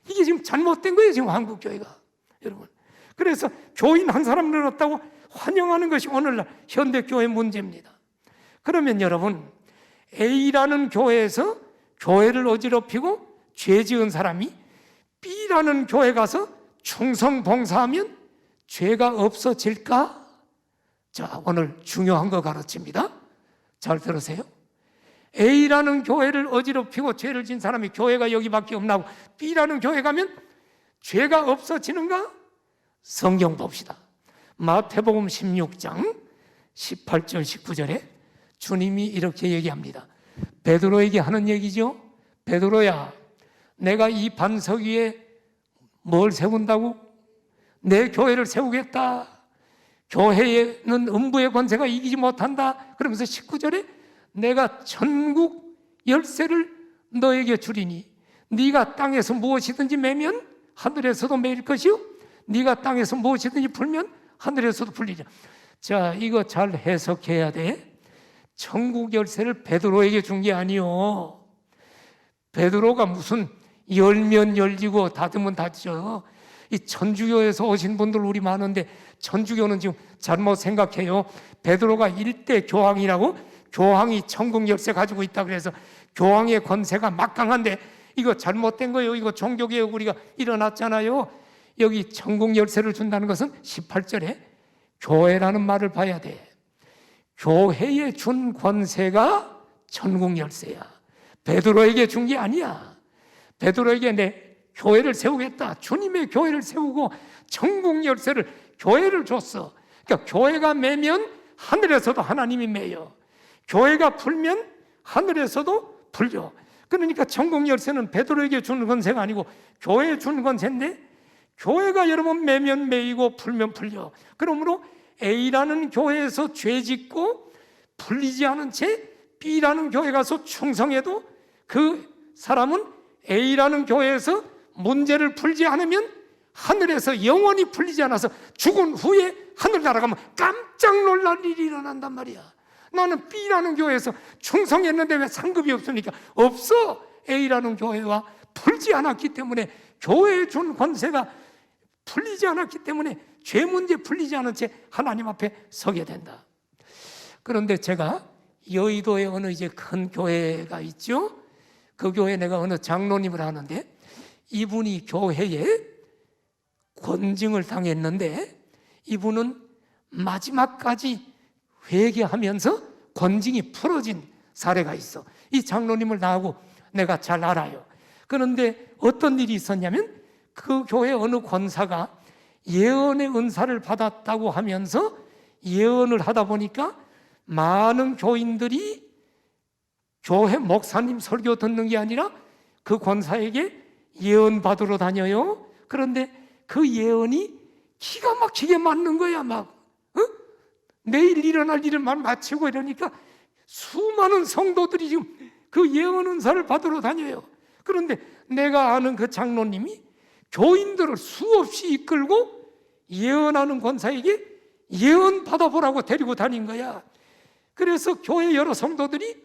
이게 지금 잘못된 거예요, 지금 한국교회가. 여러분, 그래서 교인 한 사람 늘었다고 환영하는 것이 오늘날 현대교회 문제입니다. 그러면 여러분, A라는 교회에서 교회를 어지럽히고 죄 지은 사람이 B라는 교회 가서 충성 봉사하면 죄가 없어질까? 자, 오늘 중요한 거 가르칩니다. 잘 들으세요. A라는 교회를 어지럽히고 죄를 진 사람이 교회가 여기밖에 없나고 B라는 교회 가면 죄가 없어지는가? 성경 봅시다. 마태복음 16장 18절 19절에 주님이 이렇게 얘기합니다. 베드로에게 하는 얘기죠. 베드로야, 내가 이 반석 위에 뭘 세운다고? 내 교회를 세우겠다. 교회에는 음부의 권세가 이기지 못한다. 그러면서 19절에 내가 천국 열쇠를 너에게 주리니 네가 땅에서 무엇이든지 매면 하늘에서도 매일 것이요 네가 땅에서 무엇이든지 풀면 하늘에서도 풀리리라. 자, 이거 잘 해석해야 돼. 천국 열쇠를 베드로에게 준 게 아니요. 베드로가 무슨 열면 열리고 닫으면 닫죠. 이 천주교에서 오신 분들 우리 많은데 천주교는 지금 잘못 생각해요. 베드로가 일대 교황이라고, 교황이 천국 열쇠 가지고 있다 그래서 교황의 권세가 막강한데 이거 잘못된 거예요. 이거 종교개혁 우리가 일어났잖아요. 여기 천국 열쇠를 준다는 것은 18절에 교회라는 말을 봐야 돼. 교회에 준 권세가 천국 열쇠야. 베드로에게 준 게 아니야. 베드로에게 내 교회를 세우겠다. 주님의 교회를 세우고 천국 열쇠를 교회를 줬어. 그러니까 교회가 매면 하늘에서도 하나님이 매요. 교회가 풀면 하늘에서도 풀려. 그러니까 천국 열쇠는 베드로에게 주는 권세가 아니고 교회에 주는 권세인데 교회가 여러분 매면 매이고 풀면 풀려. 그러므로 A라는 교회에서 죄 짓고 풀리지 않은 채 B라는 교회 가서 충성해도 그 사람은 A라는 교회에서 문제를 풀지 않으면 하늘에서 영원히 풀리지 않아서 죽은 후에 하늘나라 가면 깜짝 놀랄 일이 일어난단 말이야. 나는 B라는 교회에서 충성했는데 왜 상급이 없으니까? 없어. A라는 교회와 풀지 않았기 때문에, 교회에 준 권세가 풀리지 않았기 때문에 죄 문제 풀리지 않은 채 하나님 앞에 서게 된다. 그런데 제가 여의도에 어느 이제 큰 교회가 있죠. 그 교회에 내가 어느 장로님을 하는데 이분이 교회에 권징을 당했는데 이분은 마지막까지 회개하면서 권징이 풀어진 사례가 있어. 이 장로님을 나하고 내가 잘 알아요. 그런데 어떤 일이 있었냐면 그 교회 어느 권사가 예언의 은사를 받았다고 하면서 예언을 하다 보니까 많은 교인들이 교회 목사님 설교 듣는 게 아니라 그 권사에게 예언 받으러 다녀요. 그런데 그 예언이 기가 막히게 맞는 거야. 막 내일 일어날 일을 마치고 이러니까 수많은 성도들이 지금 그 예언 은사를 받으러 다녀요. 그런데 내가 아는 그 장로님이 교인들을 수없이 이끌고 예언하는 권사에게 예언 받아보라고 데리고 다닌 거야. 그래서 교회 여러 성도들이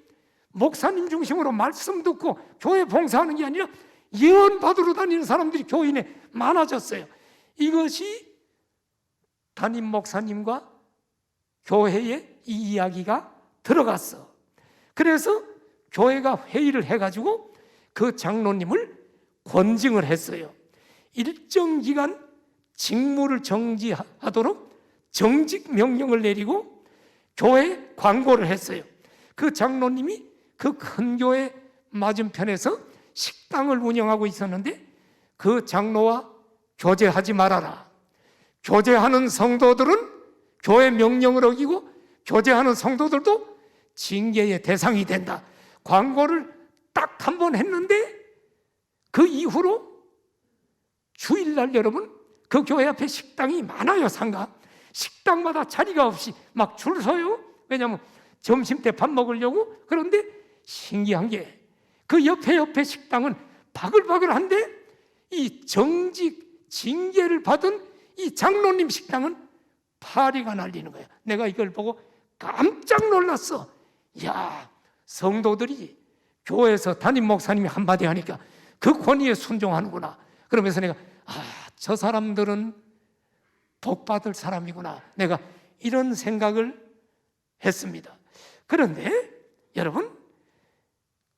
목사님 중심으로 말씀 듣고 교회 봉사하는 게 아니라 예언 받으러 다니는 사람들이 교인에 많아졌어요. 이것이 담임 목사님과 교회에 이 이야기가 들어갔어. 그래서 교회가 회의를 해가지고 그 장로님을 권징을 했어요. 일정 기간 직무를 정지하도록 정직 명령을 내리고 교회에 광고를 했어요. 그 장로님이 그 큰 교회 맞은편에서 식당을 운영하고 있었는데 그 장로와 교제하지 말아라. 교제하는 성도들은 교회 명령을 어기고 교제하는 성도들도 징계의 대상이 된다. 광고를 딱 한 번 했는데 그 이후로 주일날 여러분 그 교회 앞에 식당이 많아요. 상가 식당마다 자리가 없이 막 줄 서요. 왜냐하면 점심때 밥 먹으려고. 그런데 신기한 게 그 옆에 식당은 바글바글한데 이 정직 징계를 받은 이 장로님 식당은 파리가 날리는 거야. 내가 이걸 보고 깜짝 놀랐어. 야, 성도들이 교회에서 담임 목사님이 한마디 하니까 그 권위에 순종하는구나. 그러면서 내가 저 사람들은 복받을 사람이구나. 내가 이런 생각을 했습니다. 그런데 여러분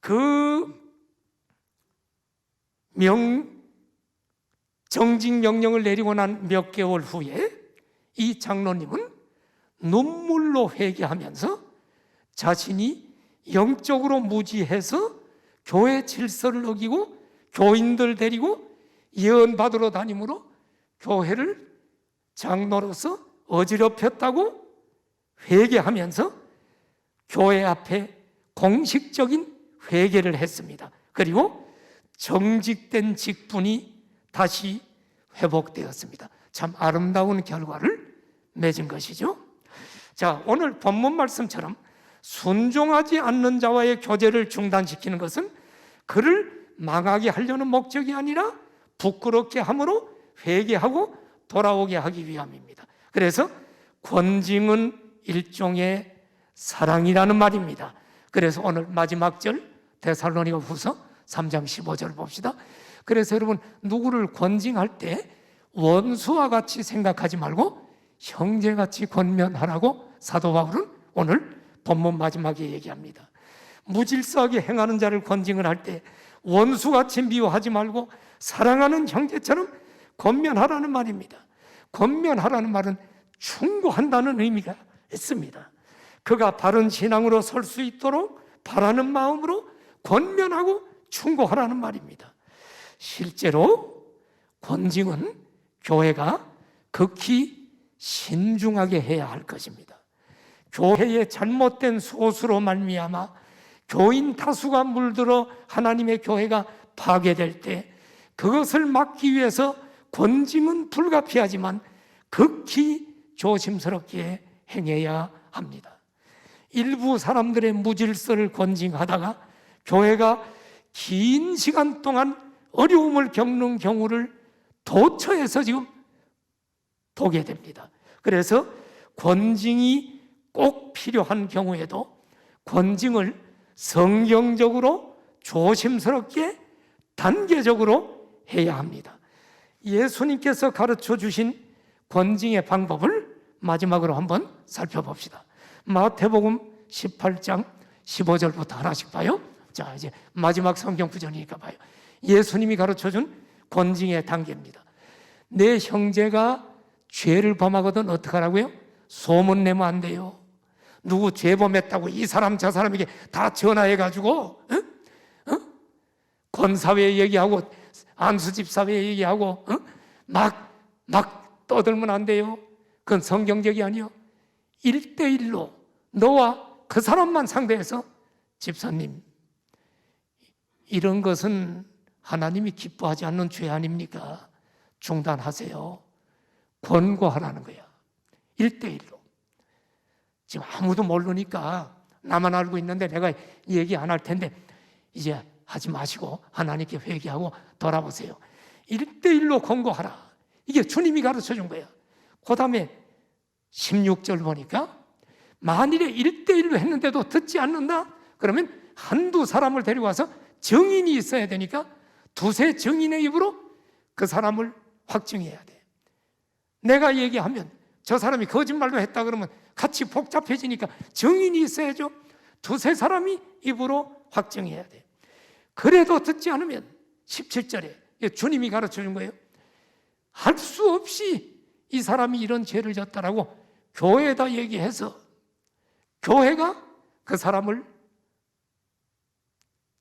그 정직 명령을 내리고 난 몇 개월 후에 이 장로님은 눈물로 회개하면서 자신이 영적으로 무지해서 교회 질서를 어기고 교인들 데리고 예언 받으러 다니므로 교회를 장로로서 어지럽혔다고 회개하면서 교회 앞에 공식적인 회개를 했습니다. 그리고 정직된 직분이 다시 회복되었습니다. 참 아름다운 결과를 맺은 것이죠. 자, 오늘 본문 말씀처럼 순종하지 않는 자와의 교제를 중단시키는 것은 그를 망하게 하려는 목적이 아니라 부끄럽게 함으로 회개하고 돌아오게 하기 위함입니다. 그래서 권징은 일종의 사랑이라는 말입니다. 그래서 오늘 마지막 절 데살로니가 후서 3장 15절 봅시다. 그래서 여러분 누구를 권징할 때 원수와 같이 생각하지 말고 형제같이 권면하라고 사도 바울은 오늘 본문 마지막에 얘기합니다. 무질서하게 행하는 자를 권징을 할 때 원수같이 미워하지 말고 사랑하는 형제처럼 권면하라는 말입니다. 권면하라는 말은 충고한다는 의미가 있습니다. 그가 바른 신앙으로 설 수 있도록 바라는 마음으로 권면하고 충고하라는 말입니다. 실제로 권징은 교회가 극히 신중하게 해야 할 것입니다. 교회의 잘못된 소수로 말미암아 교인 다수가 물들어 하나님의 교회가 파괴될 때 그것을 막기 위해서 권징은 불가피하지만 극히 조심스럽게 행해야 합니다. 일부 사람들의 무질서를 권징하다가 교회가 긴 시간 동안 어려움을 겪는 경우를 도처에서 지금 보게 됩니다. 그래서 권징이 꼭 필요한 경우에도 권징을 성경적으로 조심스럽게 단계적으로 해야 합니다. 예수님께서 가르쳐 주신 권징의 방법을 마지막으로 한번 살펴봅시다. 마태복음 18장 15절부터 하나씩 봐요. 자, 이제 마지막 성경 구절이니까 봐요. 예수님이 가르쳐준 권징의 단계입니다. 내 형제가 죄를 범하거든 어떻게 하라고요? 소문내면 안 돼요. 누구 죄 범했다고 이 사람 저 사람에게 다 전화해가지고 권사회 얘기하고 안수집사회 얘기하고 막 떠들면 안 돼요. 그건 성경적이 아니요. 1대1로 너와 그 사람만 상대해서 집사님 이런 것은 하나님이 기뻐하지 않는 죄 아닙니까? 중단하세요. 권고하라는 거야. 1대1로. 지금 아무도 모르니까 나만 알고 있는데 내가 얘기 안 할 텐데 이제 하지 마시고 하나님께 회개하고 돌아보세요. 1대1로 권고하라. 이게 주님이 가르쳐 준 거야. 그 다음에 16절 보니까 만일에 1대1로 했는데도 듣지 않는다? 그러면 한두 사람을 데려와서 증인이 있어야 되니까 두세 증인의 입으로 그 사람을 확증해야 돼. 내가 얘기하면 저 사람이 거짓말로 했다 그러면 같이 복잡해지니까 증인이 있어야죠. 두세 사람이 입으로 확증해야 돼. 그래도 듣지 않으면 17절에 주님이 가르쳐 준 거예요. 할 수 없이 이 사람이 이런 죄를 졌다라고 교회에다 얘기해서 교회가 그 사람을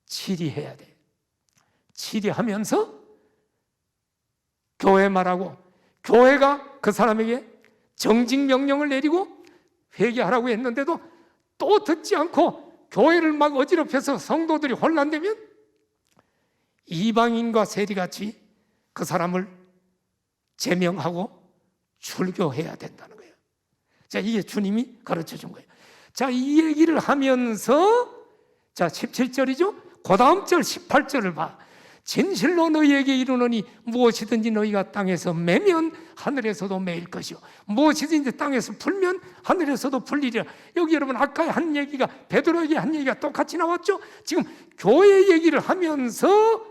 치리해야 돼. 치리하면서 교회 말하고 교회가 그 사람에게 정직 명령을 내리고 회개하라고 했는데도 또 듣지 않고 교회를 막 어지럽혀서 성도들이 혼란되면 이방인과 세리같이 그 사람을 제명하고 출교해야 된다는 거예요. 자, 이게 주님이 가르쳐 준 거예요. 자, 이 얘기를 하면서 자, 17절이죠. 그 다음 절 18절을 봐. 진실로 너희에게 이르노니 무엇이든지 너희가 땅에서 매면 하늘에서도 매일 것이요 무엇이든지 땅에서 풀면 하늘에서도 풀리리라. 여기 여러분 아까 한 얘기가 베드로에게 한 얘기가 똑같이 나왔죠. 지금 교회 얘기를 하면서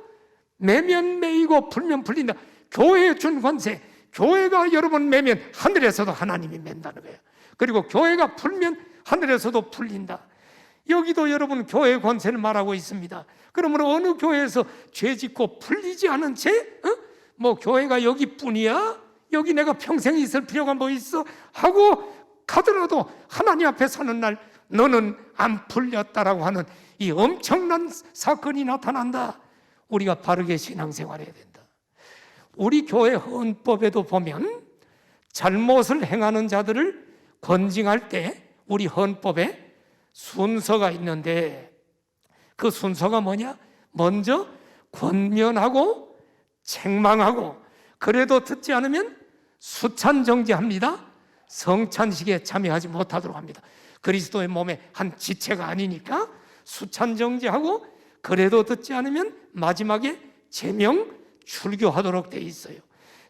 매면 매이고 풀면 풀린다. 교회에 준 권세, 교회가 여러분 매면 하늘에서도 하나님이 맨다는 거예요. 그리고 교회가 풀면 하늘에서도 풀린다. 여기도 여러분 교회의 권세를 말하고 있습니다. 그러면 어느 교회에서 죄 짓고 풀리지 않은 채 뭐 교회가 여기뿐이야? 여기 내가 평생 있을 필요가 뭐 있어? 하고 가더라도 하나님 앞에 서는 날 너는 안 풀렸다라고 하는 이 엄청난 사건이 나타난다. 우리가 바르게 신앙생활해야 된다. 우리 교회 헌법에도 보면 잘못을 행하는 자들을 건징할 때 우리 헌법에 순서가 있는데 그 순서가 뭐냐? 먼저 권면하고 책망하고 그래도 듣지 않으면 수찬정죄합니다. 성찬식에 참여하지 못하도록 합니다. 그리스도의 몸의 한 지체가 아니니까 수찬정죄하고 그래도 듣지 않으면 마지막에 제명 출교하도록 돼 있어요.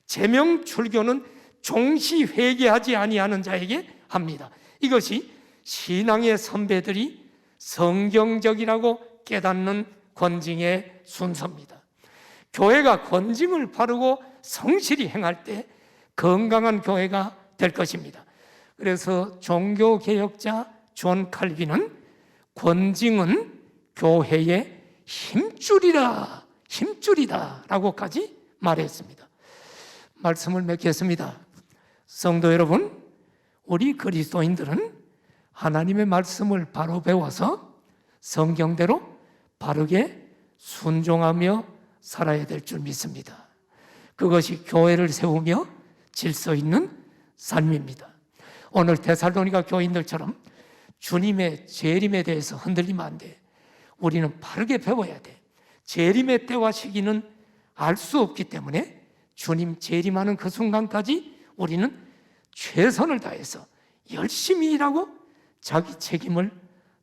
제명 출교는 종시 회개하지 아니하는 자에게 합니다. 이것이 신앙의 선배들이 성경적이라고 깨닫는 권징의 순서입니다. 교회가 권징을 바르고 성실히 행할 때 건강한 교회가 될 것입니다. 그래서 종교개혁자 존 칼빈은 권징은 교회의 힘줄이다 라고까지 말했습니다. 말씀을 맺겠습니다. 성도 여러분, 우리 그리스도인들은 하나님의 말씀을 바로 배워서 성경대로 바르게 순종하며 살아야 될 줄 믿습니다. 그것이 교회를 세우며 질서 있는 삶입니다. 오늘 데살로니가 교인들처럼 주님의 재림에 대해서 흔들리면 안 돼. 우리는 바르게 배워야 돼. 재림의 때와 시기는 알 수 없기 때문에 주님 재림하는 그 순간까지 우리는 최선을 다해서 열심히 일하고 자기 책임을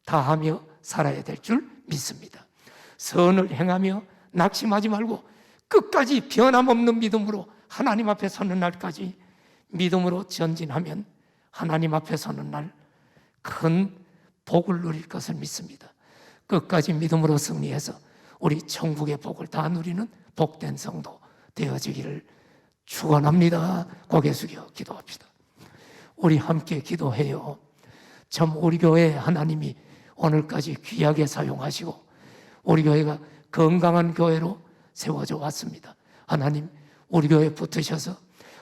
다하며 살아야 될 줄 믿습니다. 선을 행하며 낙심하지 말고 끝까지 변함없는 믿음으로 하나님 앞에 서는 날까지 믿음으로 전진하면 하나님 앞에 서는 날 큰 복을 누릴 것을 믿습니다. 끝까지 믿음으로 승리해서 우리 천국의 복을 다 누리는 복된 성도 되어지기를 축원합니다. 고개 숙여 기도합시다. 우리 함께 기도해요. 참 우리 교회 하나님이 오늘까지 귀하게 사용하시고 우리 교회가 건강한 교회로 세워져 왔습니다. 하나님 우리 교회에 붙으셔서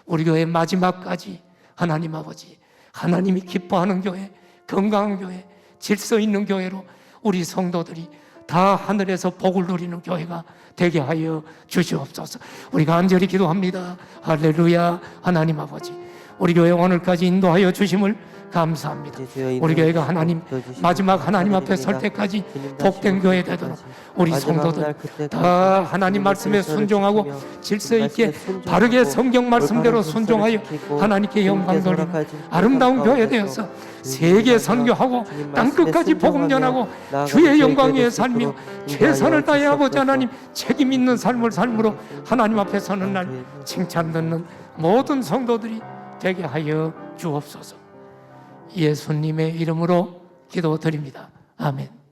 우리 교회 마지막까지 하나님 아버지 하나님이 기뻐하는 교회, 건강한 교회, 질서 있는 교회로 우리 성도들이 다 하늘에서 복을 누리는 교회가 되게 하여 주시옵소서. 우리가 간절히 기도합니다. 할렐루야. 하나님 아버지 우리 교회 오늘까지 인도하여 주심을 감사합니다. 우리 교회가 하나님 마지막 하나님 앞에 설 때까지 복된 교회 되도록 우리 성도들 다 하나님 말씀에 순종하고 질서 있게 바르게 성경 말씀대로 순종하여 하나님께 영광 돌리는 아름다운 교회 되어서 세계 선교하고 땅끝까지 복음 전하고 주의 영광 위에 살며 최선을 다해 아버지 하나님 책임 있는 삶을 삶으로 하나님 앞에 서는 날 칭찬 듣는 모든 성도들이 되게 하여 주옵소서. 예수님의 이름으로 기도드립니다. 아멘.